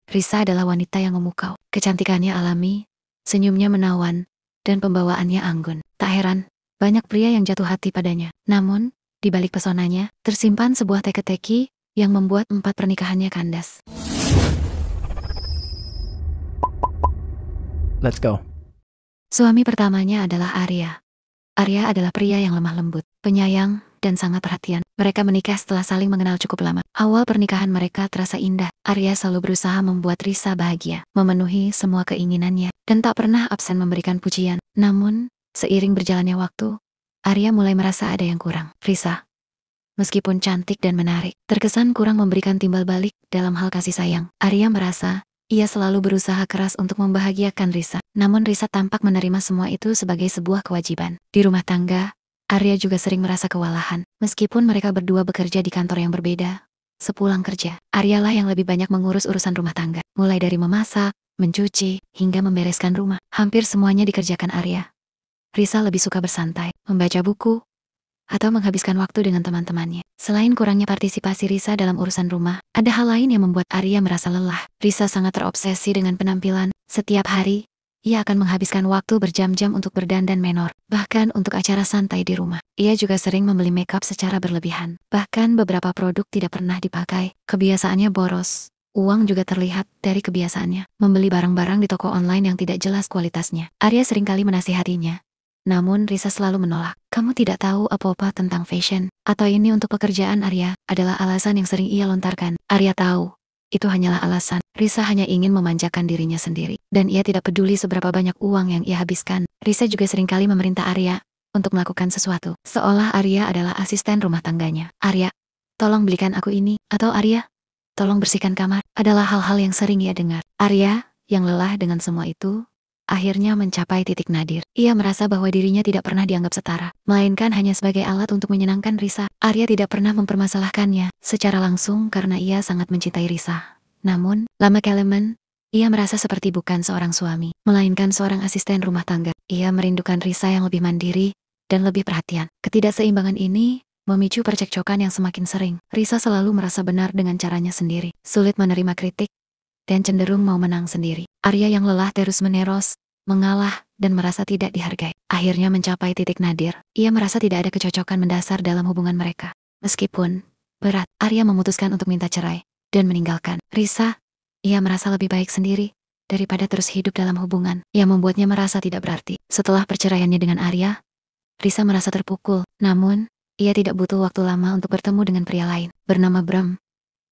Risa adalah wanita yang memukau. Kecantikannya alami, senyumnya menawan, dan pembawaannya anggun. Tak heran, banyak pria yang jatuh hati padanya. Namun, di balik pesonanya, tersimpan sebuah teka-teki yang membuat 4 pernikahannya kandas. Let's go. Suami pertamanya adalah Arya. Arya adalah pria yang lemah lembut, penyayang, dan sangat perhatian. Mereka menikah setelah saling mengenal cukup lama. Awal pernikahan mereka terasa indah. Arya selalu berusaha membuat Risa bahagia, memenuhi semua keinginannya, dan tak pernah absen memberikan pujian. Namun, seiring berjalannya waktu, Arya mulai merasa ada yang kurang. Risa, meskipun cantik dan menarik, terkesan kurang memberikan timbal balik dalam hal kasih sayang. Arya merasa ia selalu berusaha keras untuk membahagiakan Risa. Namun Risa tampak menerima semua itu sebagai sebuah kewajiban. Di rumah tangga, Arya juga sering merasa kewalahan. Meskipun mereka berdua bekerja di kantor yang berbeda, sepulang kerja, Arya lah yang lebih banyak mengurus urusan rumah tangga. Mulai dari memasak, mencuci, hingga membereskan rumah. Hampir semuanya dikerjakan Arya. Risa lebih suka bersantai, membaca buku, atau menghabiskan waktu dengan teman-temannya. Selain kurangnya partisipasi Risa dalam urusan rumah, ada hal lain yang membuat Arya merasa lelah. Risa sangat terobsesi dengan penampilan. Setiap hari, ia akan menghabiskan waktu berjam-jam untuk berdandan menor, bahkan untuk acara santai di rumah. Ia juga sering membeli makeup secara berlebihan. Bahkan beberapa produk tidak pernah dipakai. Kebiasaannya boros. Uang juga terlihat dari kebiasaannya membeli barang-barang di toko online yang tidak jelas kualitasnya. Arya seringkali menasihatinya. Namun Risa selalu menolak. Kamu tidak tahu apa-apa tentang fashion. Atau ini untuk pekerjaan Arya, adalah alasan yang sering ia lontarkan. Arya tahu, itu hanyalah alasan. Risa hanya ingin memanjakan dirinya sendiri. Dan ia tidak peduli seberapa banyak uang yang ia habiskan. Risa juga seringkali memerintah Arya untuk melakukan sesuatu. Seolah Arya adalah asisten rumah tangganya. Arya, tolong belikan aku ini. Atau Arya, tolong bersihkan kamar. Adalah hal-hal yang sering ia dengar. Arya, yang lelah dengan semua itu, akhirnya mencapai titik nadir. Ia merasa bahwa dirinya tidak pernah dianggap setara, melainkan hanya sebagai alat untuk menyenangkan Risa. Arya tidak pernah mempermasalahkannya secara langsung karena ia sangat mencintai Risa. Namun, lama-kelamaan, ia merasa seperti bukan seorang suami, melainkan seorang asisten rumah tangga. Ia merindukan Risa yang lebih mandiri dan lebih perhatian. Ketidakseimbangan ini memicu percekcokan yang semakin sering. Risa selalu merasa benar dengan caranya sendiri, sulit menerima kritik, dan cenderung mau menang sendiri. Arya yang lelah terus-menerus, mengalah, dan merasa tidak dihargai. Akhirnya mencapai titik nadir. Ia merasa tidak ada kecocokan mendasar dalam hubungan mereka. Meskipun berat, Arya memutuskan untuk minta cerai dan meninggalkan Risa. Ia merasa lebih baik sendiri daripada terus hidup dalam hubungan yang membuatnya merasa tidak berarti. Setelah perceraiannya dengan Arya, Risa merasa terpukul. Namun, ia tidak butuh waktu lama untuk bertemu dengan pria lain bernama Bram.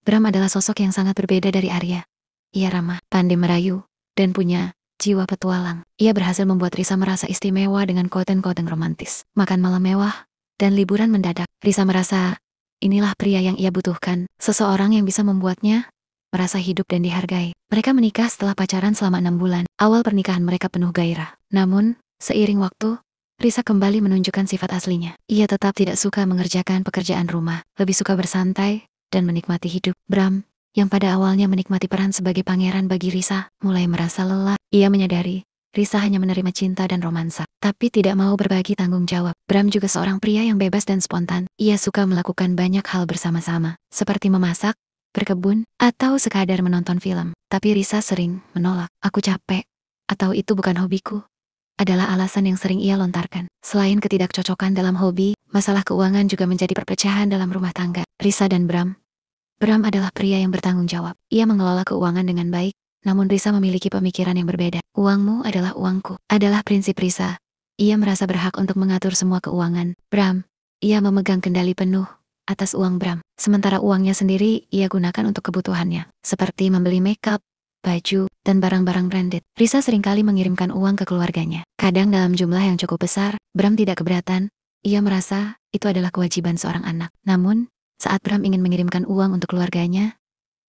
Bram adalah sosok yang sangat berbeda dari Arya. Ia ramah, pandai merayu, dan punya jiwa petualang. Ia berhasil membuat Risa merasa istimewa dengan konten-konten romantis, makan malam mewah, dan liburan mendadak. Risa merasa, inilah pria yang ia butuhkan, seseorang yang bisa membuatnya merasa hidup dan dihargai. Mereka menikah setelah pacaran selama 6 bulan. Awal pernikahan mereka penuh gairah. Namun, seiring waktu, Risa kembali menunjukkan sifat aslinya. Ia tetap tidak suka mengerjakan pekerjaan rumah, lebih suka bersantai dan menikmati hidup. Bram, yang pada awalnya menikmati peran sebagai pangeran bagi Risa, mulai merasa lelah. Ia menyadari, Risa hanya menerima cinta dan romansa, tapi tidak mau berbagi tanggung jawab. Bram juga seorang pria yang bebas dan spontan. Ia suka melakukan banyak hal bersama-sama, seperti memasak, berkebun, atau sekadar menonton film. Tapi Risa sering menolak. Aku capek, atau itu bukan hobiku, adalah alasan yang sering ia lontarkan. Selain ketidakcocokan dalam hobi, masalah keuangan juga menjadi perpecahan dalam rumah tangga. Risa dan Bram adalah pria yang bertanggung jawab. Ia mengelola keuangan dengan baik, namun Risa memiliki pemikiran yang berbeda. Uangmu adalah uangku, adalah prinsip Risa. Ia merasa berhak untuk mengatur semua keuangan Bram. Ia memegang kendali penuh atas uang Bram. Sementara uangnya sendiri ia gunakan untuk kebutuhannya, seperti membeli makeup, baju, dan barang-barang branded. Risa seringkali mengirimkan uang ke keluarganya. Kadang dalam jumlah yang cukup besar. Bram tidak keberatan. Ia merasa itu adalah kewajiban seorang anak. Namun, saat Bram ingin mengirimkan uang untuk keluarganya,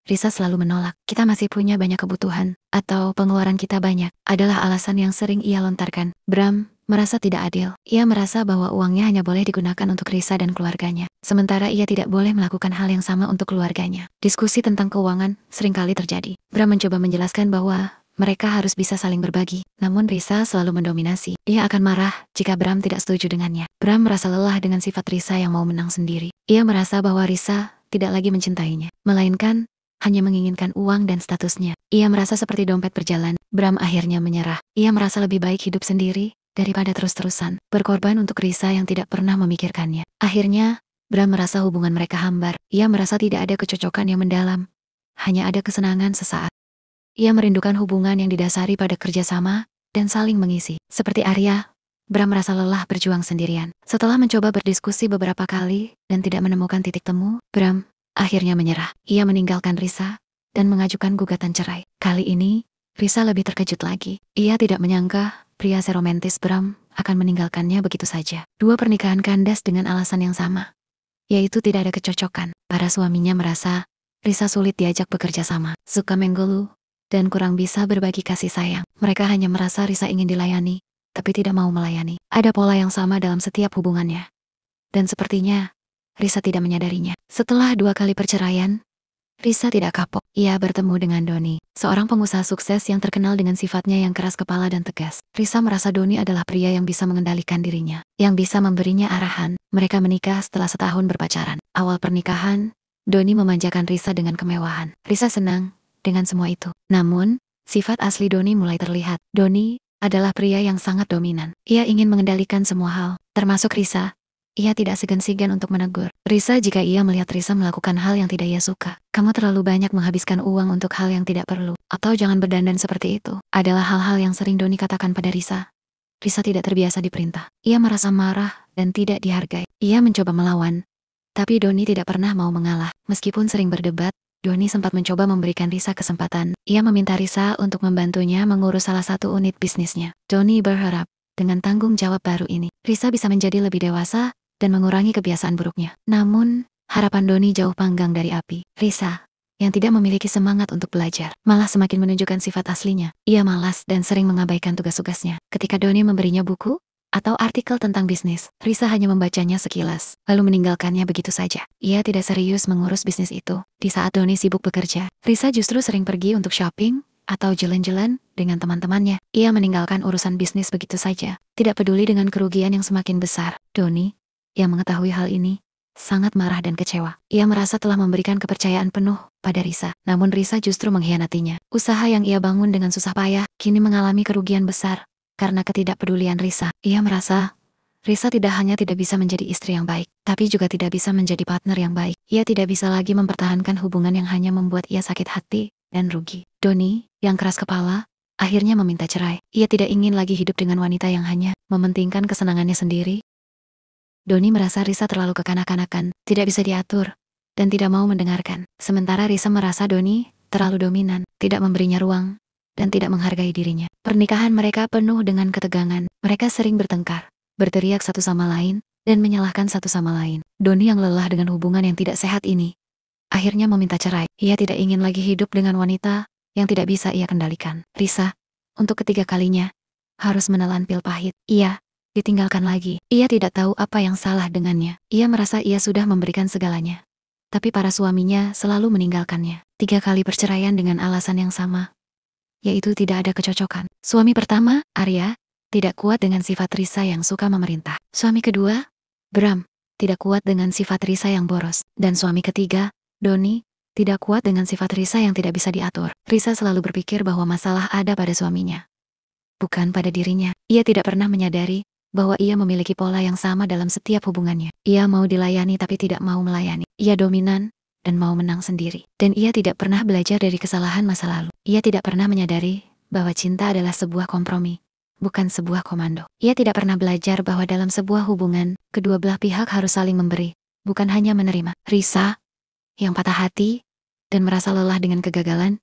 Risa selalu menolak. Kita masih punya banyak kebutuhan, atau pengeluaran kita banyak, adalah alasan yang sering ia lontarkan. Bram merasa tidak adil. Ia merasa bahwa uangnya hanya boleh digunakan untuk Risa dan keluarganya, sementara ia tidak boleh melakukan hal yang sama untuk keluarganya. Diskusi tentang keuangan seringkali terjadi. Bram mencoba menjelaskan bahwa mereka harus bisa saling berbagi, namun Risa selalu mendominasi. Ia akan marah jika Bram tidak setuju dengannya. Bram merasa lelah dengan sifat Risa yang mau menang sendiri. Ia merasa bahwa Risa tidak lagi mencintainya, melainkan hanya menginginkan uang dan statusnya. Ia merasa seperti dompet berjalan. Bram akhirnya menyerah. Ia merasa lebih baik hidup sendiri daripada terus-terusan berkorban untuk Risa yang tidak pernah memikirkannya. Akhirnya, Bram merasa hubungan mereka hambar. Ia merasa tidak ada kecocokan yang mendalam. Hanya ada kesenangan sesaat. Ia merindukan hubungan yang didasari pada kerjasama dan saling mengisi. Seperti Arya, Bram merasa lelah berjuang sendirian. Setelah mencoba berdiskusi beberapa kali dan tidak menemukan titik temu, Bram akhirnya menyerah. Ia meninggalkan Risa dan mengajukan gugatan cerai. Kali ini, Risa lebih terkejut lagi. Ia tidak menyangka pria seromantis Bram akan meninggalkannya begitu saja. Dua pernikahan kandas dengan alasan yang sama, yaitu tidak ada kecocokan. Para suaminya merasa Risa sulit diajak bekerja sama, suka mengeluh, dan kurang bisa berbagi kasih sayang. Mereka hanya merasa Risa ingin dilayani, tapi tidak mau melayani. Ada pola yang sama dalam setiap hubungannya. Dan sepertinya, Risa tidak menyadarinya. Setelah 2 kali perceraian, Risa tidak kapok. Ia bertemu dengan Doni, seorang pengusaha sukses yang terkenal dengan sifatnya yang keras kepala dan tegas. Risa merasa Doni adalah pria yang bisa mengendalikan dirinya, yang bisa memberinya arahan. Mereka menikah setelah setahun berpacaran. Awal pernikahan, Doni memanjakan Risa dengan kemewahan. Risa senang dengan semua itu. Namun, sifat asli Doni mulai terlihat. Doni adalah pria yang sangat dominan. Ia ingin mengendalikan semua hal, termasuk Risa. Ia tidak segan-segan untuk menegur Risa jika ia melihat Risa melakukan hal yang tidak ia suka. Kamu terlalu banyak menghabiskan uang untuk hal yang tidak perlu. Atau jangan berdandan seperti itu. Adalah hal-hal yang sering Doni katakan pada Risa. Risa tidak terbiasa diperintah. Ia merasa marah dan tidak dihargai. Ia mencoba melawan, tapi Doni tidak pernah mau mengalah. Meskipun sering berdebat, Doni sempat mencoba memberikan Risa kesempatan. Ia meminta Risa untuk membantunya mengurus salah satu unit bisnisnya. Doni berharap, dengan tanggung jawab baru ini, Risa bisa menjadi lebih dewasa dan mengurangi kebiasaan buruknya. Namun, harapan Doni jauh panggang dari api. Risa, yang tidak memiliki semangat untuk belajar, malah semakin menunjukkan sifat aslinya. Ia malas dan sering mengabaikan tugas-tugasnya. Ketika Doni memberinya buku atau artikel tentang bisnis, Risa hanya membacanya sekilas, lalu meninggalkannya begitu saja. Ia tidak serius mengurus bisnis itu. Di saat Doni sibuk bekerja, Risa justru sering pergi untuk shopping atau jalan-jalan dengan teman-temannya. Ia meninggalkan urusan bisnis begitu saja, tidak peduli dengan kerugian yang semakin besar. Doni, yang mengetahui hal ini, sangat marah dan kecewa. Ia merasa telah memberikan kepercayaan penuh pada Risa, namun Risa justru mengkhianatinya. Usaha yang ia bangun dengan susah payah kini mengalami kerugian besar karena ketidakpedulian Risa. Ia merasa Risa tidak hanya tidak bisa menjadi istri yang baik, tapi juga tidak bisa menjadi partner yang baik. Ia tidak bisa lagi mempertahankan hubungan yang hanya membuat ia sakit hati dan rugi. Doni, yang keras kepala, akhirnya meminta cerai. Ia tidak ingin lagi hidup dengan wanita yang hanya mementingkan kesenangannya sendiri. Doni merasa Risa terlalu kekanak-kanakan, tidak bisa diatur, dan tidak mau mendengarkan. Sementara Risa merasa Doni terlalu dominan, tidak memberinya ruang, dan tidak menghargai dirinya. Pernikahan mereka penuh dengan ketegangan. Mereka sering bertengkar, berteriak satu sama lain, dan menyalahkan satu sama lain. Doni yang lelah dengan hubungan yang tidak sehat ini, akhirnya meminta cerai. Ia tidak ingin lagi hidup dengan wanita yang tidak bisa ia kendalikan. Risa, untuk ketiga kalinya, harus menelan pil pahit. Ia ditinggalkan lagi. Ia tidak tahu apa yang salah dengannya. Ia merasa ia sudah memberikan segalanya, tapi para suaminya selalu meninggalkannya. 3 kali perceraian dengan alasan yang sama, yaitu tidak ada kecocokan. Suami pertama, Arya, tidak kuat dengan sifat Risa yang suka memerintah. Suami kedua, Bram, tidak kuat dengan sifat Risa yang boros. Dan suami ketiga, Doni, tidak kuat dengan sifat Risa yang tidak bisa diatur. Risa selalu berpikir bahwa masalah ada pada suaminya, bukan pada dirinya. Ia tidak pernah menyadari bahwa ia memiliki pola yang sama dalam setiap hubungannya. Ia mau dilayani tapi tidak mau melayani. Ia dominan dan mau menang sendiri. Dan ia tidak pernah belajar dari kesalahan masa lalu. Ia tidak pernah menyadari bahwa cinta adalah sebuah kompromi, bukan sebuah komando. Ia tidak pernah belajar bahwa dalam sebuah hubungan, kedua belah pihak harus saling memberi, bukan hanya menerima. Risa, yang patah hati dan merasa lelah dengan kegagalan,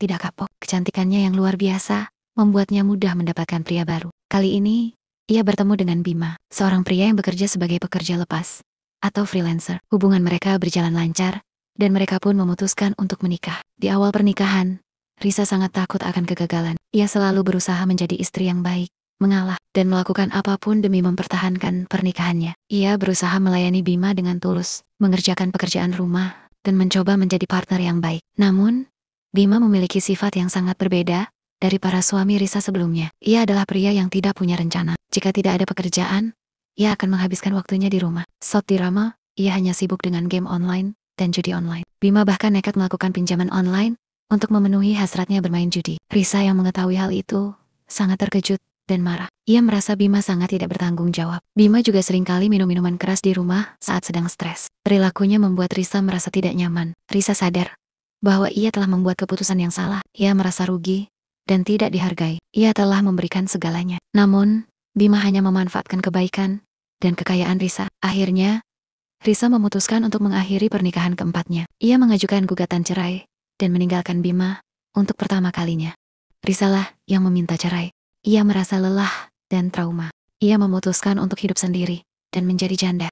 tidak kapok. Kecantikannya yang luar biasa membuatnya mudah mendapatkan pria baru. Kali ini, ia bertemu dengan Bima, seorang pria yang bekerja sebagai pekerja lepas atau freelancer. Hubungan mereka berjalan lancar, dan mereka pun memutuskan untuk menikah. Di awal pernikahan, Risa sangat takut akan kegagalan. Ia selalu berusaha menjadi istri yang baik, mengalah, dan melakukan apapun demi mempertahankan pernikahannya. Ia berusaha melayani Bima dengan tulus, mengerjakan pekerjaan rumah, dan mencoba menjadi partner yang baik. Namun, Bima memiliki sifat yang sangat berbeda dari para suami Risa sebelumnya. Ia adalah pria yang tidak punya rencana. Jika tidak ada pekerjaan, ia akan menghabiskan waktunya di rumah. Saat di Rama, ia hanya sibuk dengan game online dan judi online. Bima bahkan nekat melakukan pinjaman online untuk memenuhi hasratnya bermain judi. Risa yang mengetahui hal itu sangat terkejut dan marah. Ia merasa Bima sangat tidak bertanggung jawab. Bima juga seringkali minum minuman keras di rumah saat sedang stres. Perilakunya membuat Risa merasa tidak nyaman. Risa sadar bahwa ia telah membuat keputusan yang salah. Ia merasa rugi dan tidak dihargai. Ia telah memberikan segalanya. Namun, Bima hanya memanfaatkan kebaikan dan kekayaan Risa. Akhirnya, Risa memutuskan untuk mengakhiri pernikahan keempatnya. Ia mengajukan gugatan cerai dan meninggalkan Bima untuk pertama kalinya. Risalah yang meminta cerai. Ia merasa lelah dan trauma. Ia memutuskan untuk hidup sendiri dan menjadi janda.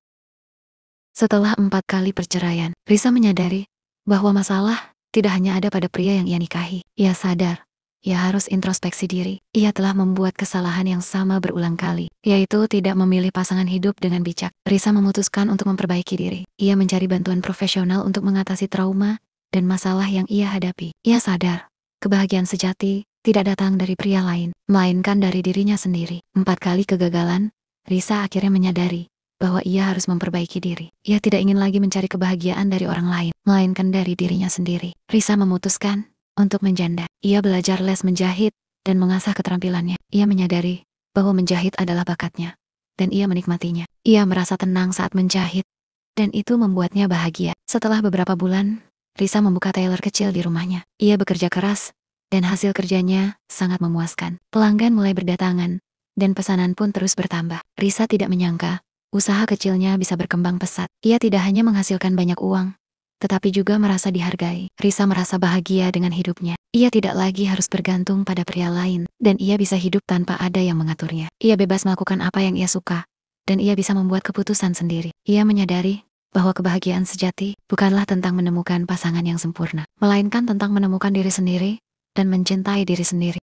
Setelah 4 kali perceraian, Risa menyadari bahwa masalah tidak hanya ada pada pria yang ia nikahi. Ia sadar ia harus introspeksi diri. Ia telah membuat kesalahan yang sama berulang kali, yaitu tidak memilih pasangan hidup dengan bijak. Risa memutuskan untuk memperbaiki diri. Ia mencari bantuan profesional untuk mengatasi trauma dan masalah yang ia hadapi. Ia sadar kebahagiaan sejati tidak datang dari pria lain, melainkan dari dirinya sendiri. 4 kali kegagalan, Risa akhirnya menyadari bahwa ia harus memperbaiki diri. Ia tidak ingin lagi mencari kebahagiaan dari orang lain, melainkan dari dirinya sendiri. Risa memutuskan untuk menjanda. Ia belajar les menjahit dan mengasah keterampilannya. Ia menyadari bahwa menjahit adalah bakatnya, dan ia menikmatinya. Ia merasa tenang saat menjahit, dan itu membuatnya bahagia. Setelah beberapa bulan, Risa membuka tailor kecil di rumahnya. Ia bekerja keras, dan hasil kerjanya sangat memuaskan. Pelanggan mulai berdatangan, dan pesanan pun terus bertambah. Risa tidak menyangka usaha kecilnya bisa berkembang pesat. Ia tidak hanya menghasilkan banyak uang, tetapi juga merasa dihargai. Risa merasa bahagia dengan hidupnya. Ia tidak lagi harus bergantung pada pria lain, dan ia bisa hidup tanpa ada yang mengaturnya. Ia bebas melakukan apa yang ia suka, dan ia bisa membuat keputusan sendiri. Ia menyadari bahwa kebahagiaan sejati bukanlah tentang menemukan pasangan yang sempurna, melainkan tentang menemukan diri sendiri dan mencintai diri sendiri.